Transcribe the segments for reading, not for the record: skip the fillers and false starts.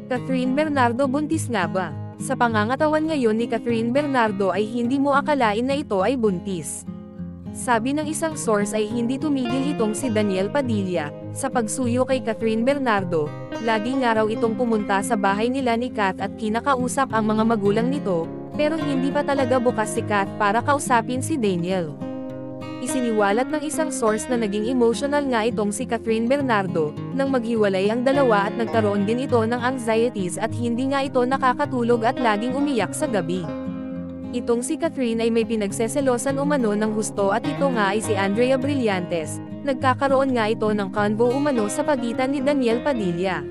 Catherine Bernardo buntis nga ba? Sa pangangatawan ngayon ni Catherine Bernardo ay hindi mo akalain na ito ay buntis. Sabi ng isang source ay hindi tumigil itong si Daniel Padilla sa pagsuyo kay Catherine Bernardo. Lagi nga raw itong pumunta sa bahay nila ni Kat at kinakausap ang mga magulang nito, pero hindi pa talaga bukas si Kat para kausapin si Daniel. Isiniwalat ng isang source na naging emotional nga itong si Catherine Bernardo nang maghiwalay ang dalawa at nagkaroon din ito ng anxieties at hindi nga ito nakakatulog at laging umiyak sa gabi. Itong si Catherine ay may pinagseselosan umano ng husto at ito nga ay si Andrea Brillantes. Nagkakaroon nga ito ng convo umano sa pagitan ni Daniel Padilla.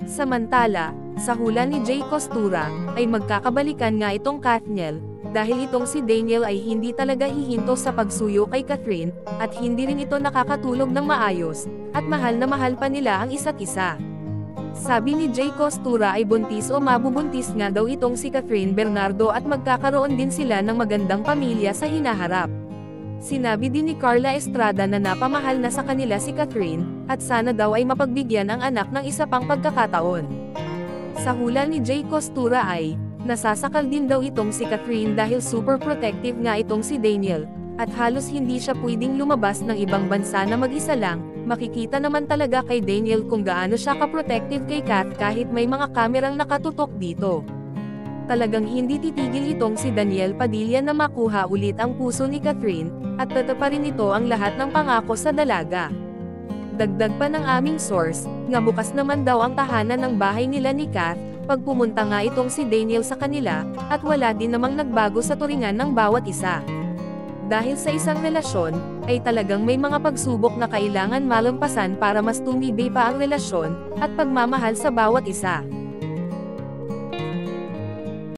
Samantala, sa hula ni Jay Costura, ay magkakabalikan nga itong Katniel, dahil itong si Daniel ay hindi talaga hihinto sa pagsuyo kay Catherine, at hindi rin ito nakakatulog ng maayos, at mahal na mahal pa nila ang isa't isa. Sabi ni Jay Costura ay buntis o mabubuntis nga daw itong si Catherine Bernardo at magkakaroon din sila ng magandang pamilya sa hinaharap. Sinabi din ni Carla Estrada na napamahal na sa kanila si Catherine, at sana daw ay mapagbigyan ang anak ng isa pang pagkakataon. Sa hula ni Jay Costura ay, nasasakal din daw itong si Catherine dahil super protective nga itong si Daniel, at halos hindi siya pwedeng lumabas ng ibang bansa na mag-isa lang. Makikita naman talaga kay Daniel kung gaano siya ka-protective kay Kat kahit may mga kamerang nakatutok dito. Talagang hindi titigil itong si Daniel Padilla na makuha ulit ang puso ni Catherine, at tataparin ito ang lahat ng pangako sa dalaga. Dagdag pa ng aming source, nga bukas naman daw ang tahanan ng bahay nila ni Kat, pag pumunta nga itong si Daniel sa kanila, at wala din namang nagbago sa turingan ng bawat isa. Dahil sa isang relasyon, ay talagang may mga pagsubok na kailangan malampasan para mas tumibay pa ang relasyon, at pagmamahal sa bawat isa.